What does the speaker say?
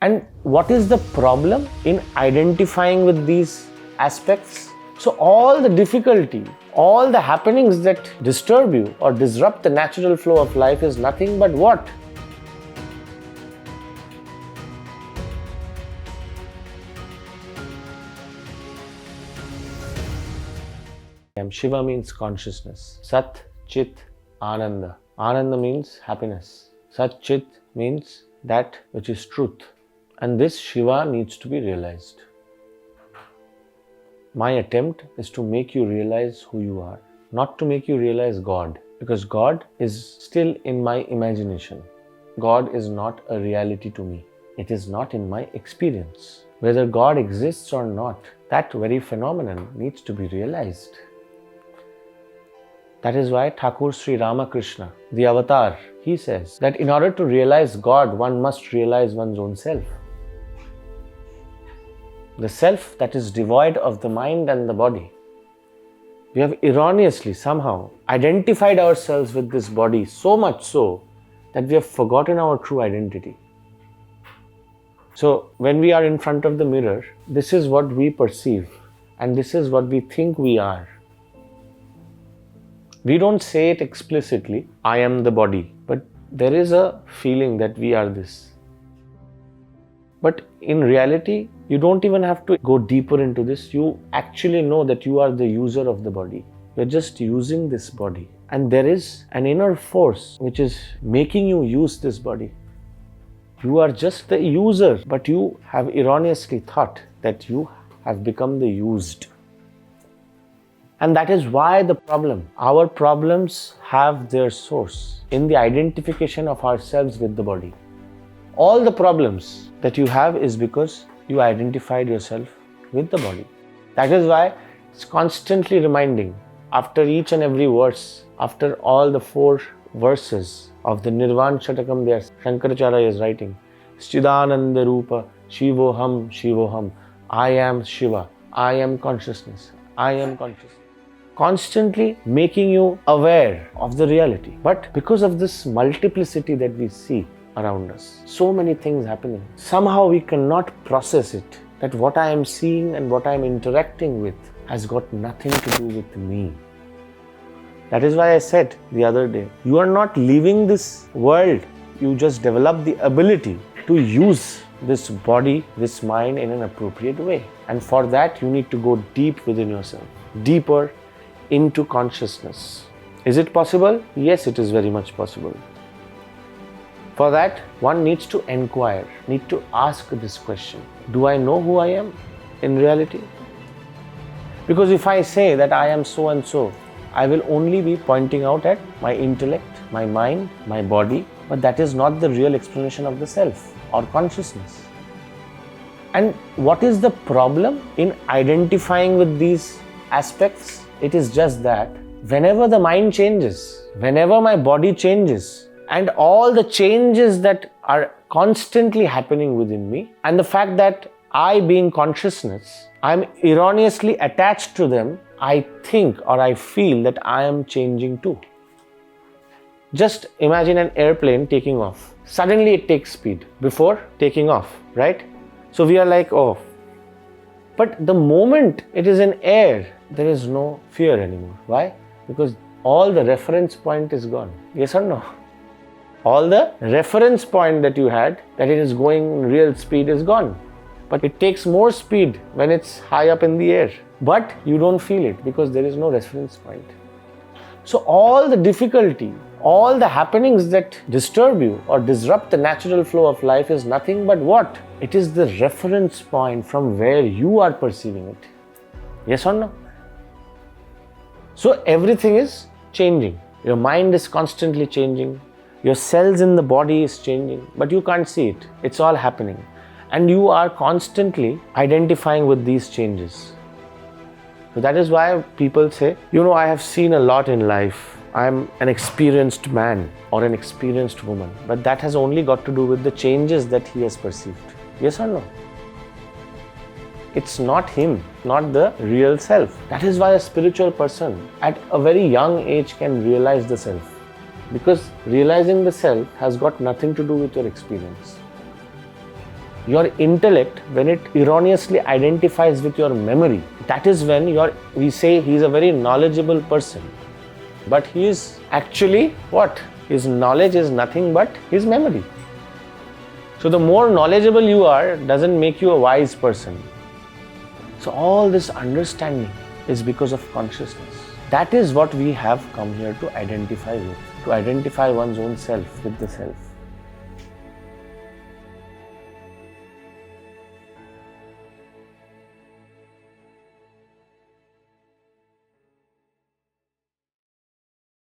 And what is the problem in identifying with these aspects? So all the difficulty, all the happenings that disturb you or disrupt the natural flow of life is nothing but what? Shiva means consciousness. Sat, Chit, Ananda. Ananda means happiness. Sat, Chit means that which is truth. And this Shiva needs to be realized. My attempt is to make you realize who you are, not to make you realize God, because God is still in my imagination. God is not a reality to me. It is not in my experience. Whether God exists or not, that very phenomenon needs to be realized. That is why Thakur Sri Ramakrishna, the avatar, he says that in order to realize God, one must realize one's own self. The self that is devoid of the mind and the body. We have erroneously somehow identified ourselves with this body so much so that we have forgotten our true identity. So when we are in front of the mirror, this is what we perceive and this is what we think we are. We don't say it explicitly, I am the body, but there is a feeling that we are this. But in reality, you don't even have to go deeper into this. You actually know that you are the user of the body. You're just using this body. And there is an inner force which is making you use this body. You are just the user, but you have erroneously thought that you have become the used. And that is why our problems have their source in the identification of ourselves with the body. All the problems that you have is because you identified yourself with the body. That is why it's constantly reminding after each and every verse, after all the 4 verses of the Nirvana Shatakam there, Shankaracharya is writing, Chidananda Rupa, Shivoham, Shivoham, I am Shiva, I am consciousness, I am consciousness. Constantly making you aware of the reality. But because of this multiplicity that we see around us, so many things happening, somehow we cannot process it, that what I am seeing and what I am interacting with has got nothing to do with me. That is why I said the other day, you are not leaving this world, you just develop the ability to use this body, this mind in an appropriate way. And for that you need to go deep within yourself, deeper into consciousness. Is it possible? Yes, it is very much possible. For that, one needs to inquire, need to ask this question. Do I know who I am in reality? Because if I say that I am so and so, I will only be pointing out at my intellect, my mind, my body, but that is not the real explanation of the self or consciousness. And what is the problem in identifying with these aspects? It is just that whenever the mind changes, whenever my body changes, and all the changes that are constantly happening within me, and the fact that I, being consciousness, I am erroneously attached to them, I think or I feel that I am changing too. Just imagine an airplane taking off. Suddenly it takes speed before taking off, right? So we are like, oh. But the moment it is in air, there is no fear anymore. Why? Because all the reference point is gone. Yes or no? All the reference point that you had, that it is going real speed, is gone. But it takes more speed when it's high up in the air. But you don't feel it because there is no reference point. So all the difficulty, all the happenings that disturb you or disrupt the natural flow of life is nothing but what? It is the reference point from where you are perceiving it. Yes or no? So everything is changing. Your mind is constantly changing. Your cells in the body is changing, but you can't see it. It's all happening. And you are constantly identifying with these changes. So that is why people say, I have seen a lot in life. I'm an experienced man or an experienced woman. But that has only got to do with the changes that he has perceived. Yes or no? It's not him, not the real self. That is why a spiritual person at a very young age can realize the self. Because realizing the self has got nothing to do with your experience. Your intellect, when it erroneously identifies with your memory, that is when we say he is a very knowledgeable person. But he is actually what? His knowledge is nothing but his memory. So the more knowledgeable you are doesn't make you a wise person. So all this understanding is because of consciousness. That is what we have come here to identify with, to identify one's own self with the self.